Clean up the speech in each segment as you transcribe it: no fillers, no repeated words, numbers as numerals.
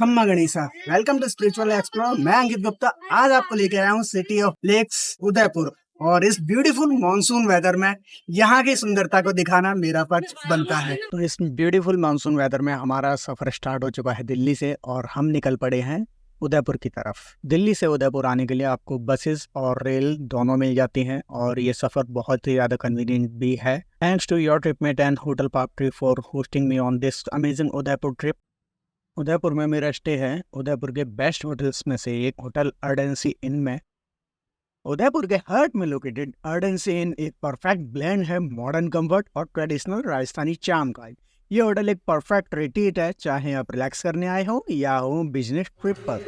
खम्मा Ganesha. Welcome to spiritual explore. मैं अंकित गुप्ता आज आपको लेके आया हूँ सिटी ऑफ लेक्स उदयपुर। और इस ब्यूटीफुल मॉनसून वेदर में यहाँ की सुंदरता को दिखाना मेरा फर्ज बनता है। तो इस ब्यूटीफुल मॉनसून वेदर में हमारा सफर स्टार्ट हो चुका है दिल्ली से और हम निकल पड़े हैं उदयपुर की तरफ। दिल्ली से उदयपुर आने के लिए आपको बसेस और रेल दोनों मिल जाती हैं और ये सफर बहुत ही ज्यादा कन्वीनियंट भी है। Thanks to your tripmate and hotel park trip for hosting me on this amazing Udaipur trip. Udaipur में मेरा स्टे है उदयपुर के बेस्ट होटल्स में से एक होटल अर्डेंसी इन में। उदयपुर के हार्ट में लोकेटेड अर्डेंसी इन एक परफेक्ट ब्लेंड है मॉडर्न कंफर्ट और ट्रेडिशनल राजस्थानी चार्म का। ये होटल एक परफेक्ट रिट्रीट है, चाहे आप रिलैक्स करने आए हो या हो बिजनेस ट्रिप पर।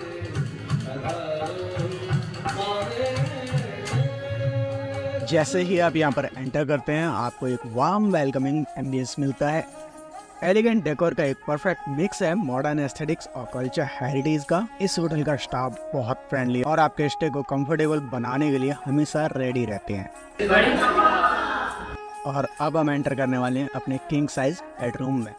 जैसे ही आप यहाँ पर एंटर करते हैं आपको एक वार्म वेलकमिंग एम्बियंस मिलता है। एलिगेंट डेकोर का एक परफेक्ट मिक्स है मॉडर्न एस्थेटिक्स और कल्चर हेरिटेज का। इस होटल का स्टाफ बहुत फ्रेंडली और आपके स्टे को कंफर्टेबल बनाने के लिए हमेशा रेडी रहते हैं। और अब हम एंटर करने वाले हैं अपने किंग साइज बेडरूम में।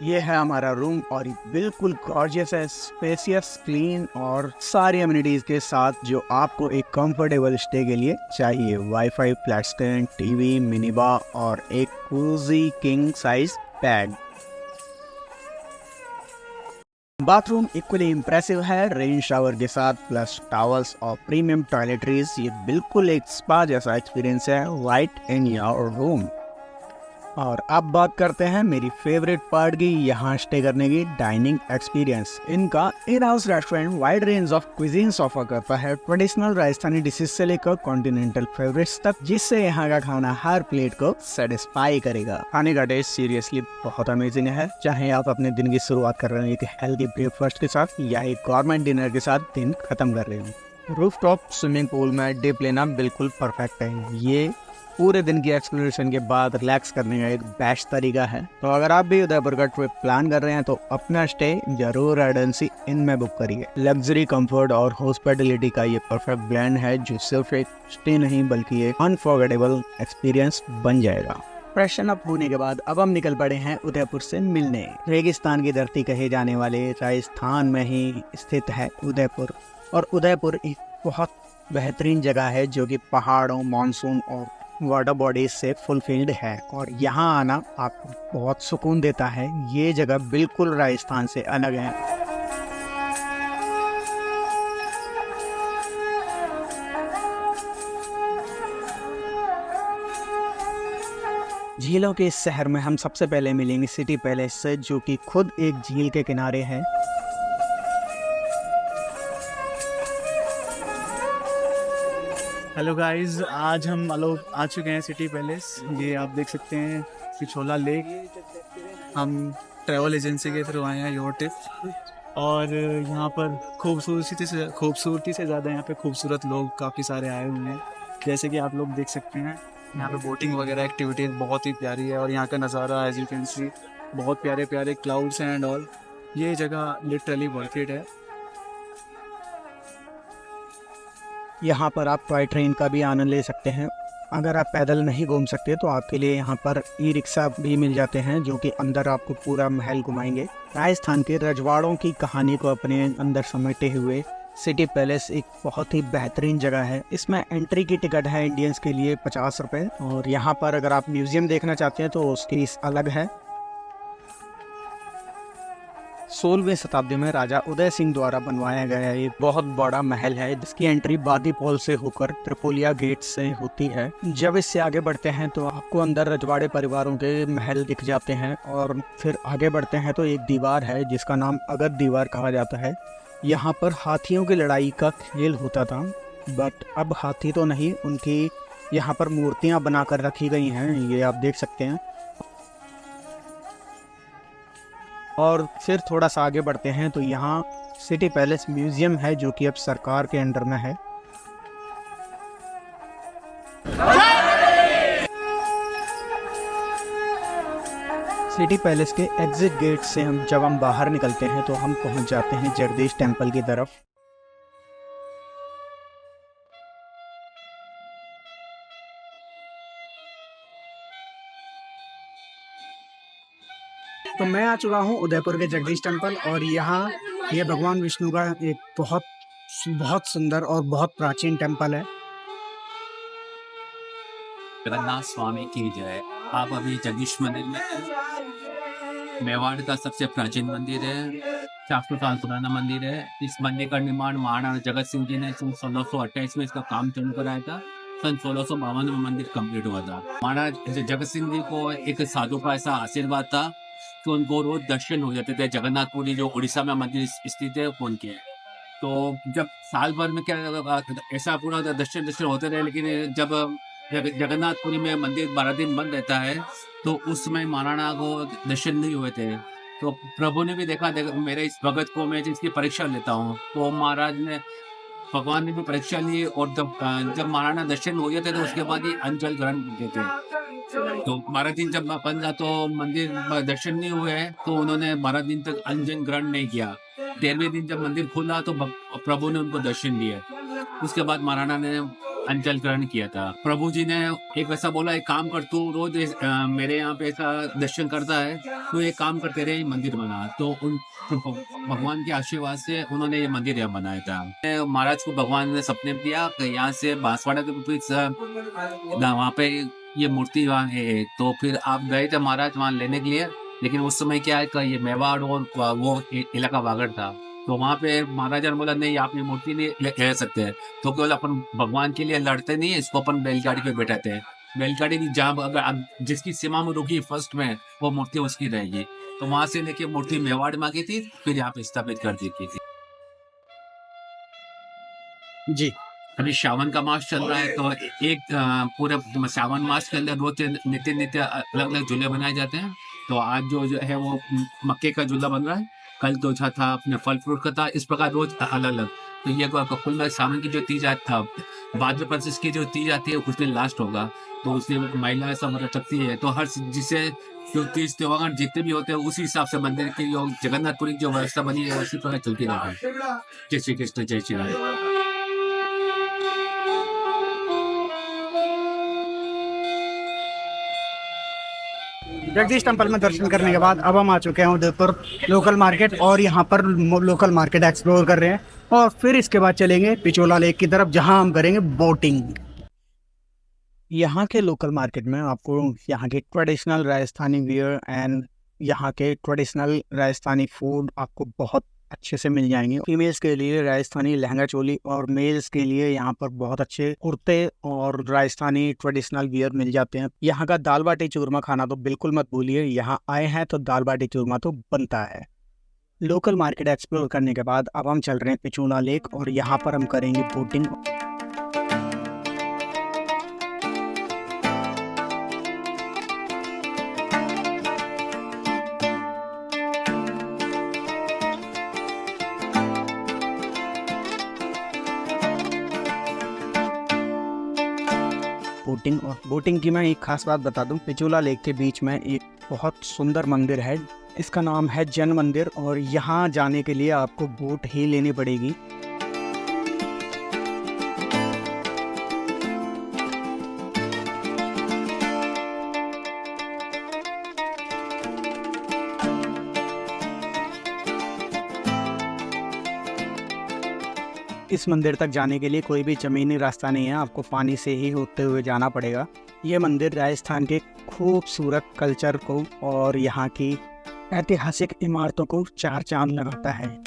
ये है हमारा रूम और बिल्कुल गॉर्जियस है, स्पेसियस, क्लीन और सारी अम्यूनिटीज के साथ जो आपको एक कंफर्टेबल स्टे के लिए चाहिए। Wifi, flat screen, TV, mini bar और एक cosy king size bed. Bathroom equally impressive है, रेन शावर के साथ प्लस टॉवल्स और प्रीमियम टॉयलेटरीज। ये बिल्कुल एक स्पा जैसा एक्सपीरियंस है राइट इन योर रूम। और अब बात करते हैं मेरी फेवरेट पार्ट की, यहाँ स्टे करने की डाइनिंग एक्सपीरियंस। इनका in house restaurant wide range of cuisines offer करता है, ट्रेडिशनल राजस्थानी डिशेस से लेकर कॉन्टिनेंटल फेवरेट्स तक, जिससे यहाँ का खाना हर प्लेट को सेटिस्फाई करेगा। खाने का टेस्ट सीरियसली बहुत अमेजिंग है, चाहे आप अपने दिन की शुरुआत कर रहे हैं एक हेल्दी ब्रेकफास्ट के साथ या एक गवर्नमेंट डिनर के साथ दिन खत्म कर रहे हो। रूफटॉप स्विमिंग पूल में डिप लेना बिल्कुल परफेक्ट है। ये पूरे दिन की एक्सप्लोरेशन के बाद रिलैक्स करने का एक बेस्ट तरीका है। तो अगर आप भी उदयपुर का ट्रिप प्लान कर रहे हैं तो अपना स्टे जरूर अर्डेंसी इन में बुक करिए। लग्जरी, कंफर्ट और हॉस्पिटैलिटी का ये परफेक्ट ब्लेंड है जो सिर्फ एक स्टे नहीं बल्कि एक अनफॉरगेटेबल एक्सपीरियंस बन जाएगा। फ्रेशन अप होने के बाद अब हम निकल पड़े हैं उदयपुर से मिलने। रेगिस्तान की धरती कहे जाने वाले राजस्थान में ही स्थित है उदयपुर। और उदयपुर एक बहुत बेहतरीन जगह है जो कि पहाड़ों, मानसून और वाटर बॉडीज से फुलफिल्ड है और यहाँ आना आपको बहुत सुकून देता है। ये जगह बिल्कुल राजस्थान से अलग है। झीलों के इस शहर में हम सबसे पहले मिलेंगे सिटी पैलेस से, जो कि खुद एक झील के किनारे है। हेलो गाइस, आज हम लोग आ चुके हैं सिटी पैलेस। ये आप देख सकते हैं पिछोला लेक। हम ट्रैवल एजेंसी के थ्रू आए हैं योर ट्रिप। और यहाँ पर खूबसूरती से ज़्यादा यहाँ पे खूबसूरत लोग काफ़ी सारे आए हुए हैं। जैसे कि आप लोग देख सकते हैं यहाँ पे बोटिंग वगैरह एक्टिविटीज़ बहुत ही प्यारी है और यहाँ का नज़ारा एज यू कैन सी बहुत प्यारे प्यारे क्लाउड्स हैं एंड ऑल। ये जगह लिटरली वर्थ इट है। यहाँ पर आप टॉय ट्रेन का भी आनंद ले सकते हैं। अगर आप पैदल नहीं घूम सकते तो आपके लिए यहाँ पर ई रिक्शा भी मिल जाते हैं जो कि अंदर आपको पूरा महल घुमाएंगे। राजस्थान के रजवाड़ों की कहानी को अपने अंदर समेटे हुए सिटी पैलेस एक बहुत ही बेहतरीन जगह है। इसमें एंट्री की टिकट है इंडियंस के लिए 50 रुपये और यहाँ पर अगर आप म्यूजियम देखना चाहते हैं तो उसकी फीस अलग है। 16वीं शताब्दी में राजा उदय सिंह द्वारा बनवाया गया एक बहुत बड़ा महल है जिसकी एंट्री बादीपोल से होकर त्रिपोलिया गेट से होती है। जब इससे आगे बढ़ते हैं तो आपको अंदर रजवाड़े परिवारों के महल दिख जाते हैं और फिर आगे बढ़ते हैं तो एक दीवार है जिसका नाम अगध दीवार कहा जाता है। यहाँ पर हाथियों की लड़ाई का खेल होता था, बट अब हाथी तो नहीं, उनकी यहाँ पर मूर्तियाँ बनाकर रखी गई हैं, ये आप देख सकते हैं। और फिर थोड़ा सा आगे बढ़ते हैं तो यहाँ सिटी पैलेस म्यूजियम है जो कि अब सरकार के अंडर में है। सिटी पैलेस के एग्जिट गेट से जब हम बाहर निकलते हैं तो हम पहुंच जाते हैं जगदीश टेम्पल की तरफ। तो मैं आ चुका हूँ उदयपुर के जगदीश टेम्पल और यहाँ ये भगवान विष्णु का एक बहुत बहुत सुंदर और बहुत प्राचीन टेम्पल है। जगन्नाथ स्वामी की जय। आप अभी जगदीश मंदिर में हैं। मेवाड़ का सबसे प्राचीन मंदिर है, 400 साल पुराना मंदिर है। इस मंदिर का निर्माण महाराणा जगत सिंह जी ने सन 1628 में इसका काम शुरू कराया था। सन 1652 में मंदिर कंप्लीट हुआ था। महाराज जगत सिंह जी को एक साधु का ऐसा आशीर्वाद था कि उनको रोज दर्शन हो जाते थे। जगन्नाथपुरी जो उड़ीसा में मंदिर स्थित है उनके, तो जब साल भर में क्या ऐसा पूरा दर्शन होते रहे, लेकिन जब जगन्नाथपुरी में मंदिर 12 दिन बंद रहता है तो उस समय महाराणा को दर्शन नहीं हुए थे। तो प्रभु ने भी देखा मेरे इस भगत को मैं इसकी परीक्षा लेता हूँ, तो महाराज ने भगवान ने भी परीक्षा ली और जब महाराणा दर्शन हो गए थे तो उसके बाद ही अंजल ग्रहण करते थे। तो 12 दिन जब बंद था तो मंदिर दर्शन नहीं हुए, तो उन्होंने 12 दिन तक अंजन ग्रहण नहीं किया। 13वें दिन जब मंदिर खुला तो प्रभु ने उनको दर्शन दिए। उसके बाद महाराणा ने अंजल ग्रहण किया था। प्रभु जी ने एक ऐसा बोला, एक काम कर, तू रोज मेरे यहाँ पे ऐसा दर्शन करता है, तो एक काम कर, तेरे मंदिर बना। तो उन भगवान के आशीर्वाद से उन्होंने ये मंदिर यहाँ बनाया था। महाराज को भगवान ने सपने में दिया कि यहाँ से बांसवाड़ा के वहाँ पे ये मूर्ति वहाँ है। तो फिर आप गए थे महाराज वहाँ लेने के लिए, लेकिन उस समय क्या है कि ये मेवाड़ और वो इलाका वागड़ था, तो वहाँ पे महाराजा ने बोला नहीं, आप ये मूर्ति नहीं ले सकते हैं। तो केवल अपन भगवान के लिए लड़ते नहीं है, इसको अपन बैलगाड़ी पे बैठाते हैं। बैलगाड़ी की जहाँ अगर जिसकी सीमा में रुकी फर्स्ट में, वो मूर्ति उसकी रहेगी। तो वहां से लेके मूर्ति मेवाड़ में गई थी, फिर यहाँ पे स्थापित कर दी थी। जी, अभी श्रावण का मास चल रहा है, तो एक पूरे श्रावण मास के अंदर रोज नित्य अलग अलग झूले बनाए जाते हैं। तो आज जो है वो मक्के का झूला बन रहा है, कल तो था अपने फल फ्रूट का था, इस प्रकार रोज अलग अलग। तो ये कुल श्रावण की जो तीज था, भाद्रपद की जो तीज आती है उस दिन लास्ट होगा, तो उसमें महिलाएं सब रखती है। तो हर जिसे जो तीज त्योहार जितने भी होते हैं उसी हिसाब से मंदिर की जो जगन्नाथपुरी जो व्यवस्था बनी है उसी प्रकार चलती रहा है। जय श्री कृष्ण, जय श्री राम। जगदीश टेम्पल में दर्शन करने के बाद अब हम आ चुके हैं उदयपुर लोकल मार्केट और यहाँ पर लोकल मार्केट एक्सप्लोर कर रहे हैं और फिर इसके बाद चलेंगे पिचोला लेक की तरफ, जहाँ हम करेंगे बोटिंग। यहाँ के लोकल मार्केट में आपको यहाँ के ट्रेडिशनल राजस्थानी वियर एंड यहाँ के ट्रेडिशनल राजस्थानी फूड आपको बहुत अच्छे से मिल जाएंगे। फीमेल्स के लिए राजस्थानी लहंगा चोली और मेल्स के लिए यहाँ पर बहुत अच्छे कुर्ते और राजस्थानी ट्रेडिशनल वियर मिल जाते हैं। यहाँ का दाल बाटी चूरमा खाना तो बिल्कुल मत भूलिए, यहाँ आए हैं तो दाल बाटी चूरमा तो बनता है। लोकल मार्केट एक्सप्लोर करने के बाद अब हम चल रहे हैं पिचोला लेक और यहाँ पर हम करेंगे बोटिंग। बोटिंग की मैं एक खास बात बता दूं, पिचोला लेक के बीच में एक बहुत सुंदर मंदिर है, इसका नाम है जैन मंदिर और यहाँ जाने के लिए आपको बोट ही लेनी पड़ेगी। इस मंदिर तक जाने के लिए कोई भी ज़मीनी रास्ता नहीं है, आपको पानी से ही होते हुए जाना पड़ेगा। ये मंदिर राजस्थान के खूबसूरत कल्चर को और यहाँ की ऐतिहासिक इमारतों को चार चांद लगाता है।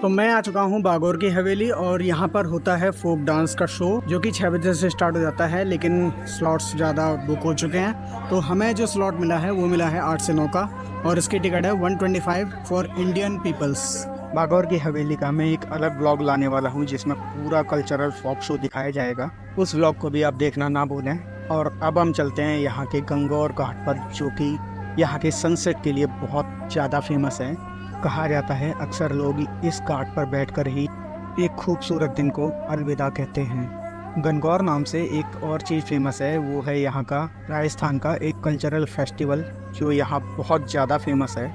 तो मैं आ चुका हूँ बागौर की हवेली और यहाँ पर होता है फोक डांस का शो जो कि 6 बजे से स्टार्ट हो जाता है, लेकिन स्लॉट्स ज़्यादा बुक हो चुके हैं। तो हमें जो स्लॉट मिला है वो मिला है 8 से 9 का और इसकी टिकट है 125 फॉर इंडियन पीपल्स। बागौर की हवेली का मैं एक अलग ब्लॉग लाने वाला हूँ जिसमें पूरा कल्चरल फोक शो दिखाया जाएगा। उस ब्लॉग को भी आप देखना ना भूलें। और अब हम चलते हैं यहाँ के गंगौर घाट पर, जो कि यहाँ के सनसेट के लिए बहुत ज़्यादा फेमस है। कहा जाता है अक्सर लोग इस घाट पर बैठकर ही एक खूबसूरत दिन को अलविदा कहते हैं। गंगौर नाम से एक और चीज़ फेमस है, वो है यहाँ का राजस्थान का एक कल्चरल फेस्टिवल जो यहाँ बहुत ज़्यादा फेमस है।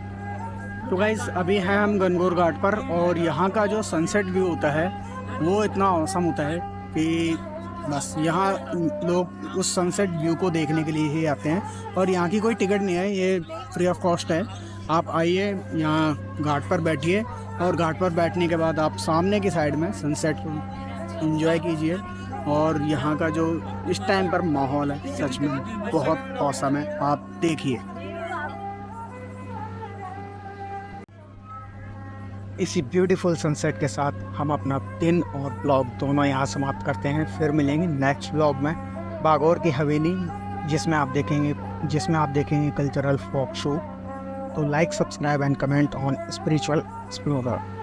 तो गाइस अभी हैं हम गंगौर घाट पर, और यहाँ का जो सनसेट व्यू होता है वो इतना औसम होता है कि बस यहाँ लोग उस सनसेट व्यू को देखने के लिए ही आते हैं। और यहाँ की कोई टिकट नहीं है, ये फ्री ऑफ कॉस्ट है। आप आइए यहाँ घाट पर बैठिए, और घाट पर बैठने के बाद आप सामने की साइड में सनसेट को एंजॉय कीजिए। और यहाँ का जो इस टाइम पर माहौल है सच में बहुत औसम है, आप देखिए। इसी ब्यूटीफुल सनसेट के साथ हम अपना दिन और ब्लॉग दोनों यहाँ समाप्त करते हैं। फिर मिलेंगे नेक्स्ट ब्लॉग में बागौर की हवेली, जिसमें आप देखेंगे कल्चरल फोक शो। तो like, subscribe and comment on spiritual explorer.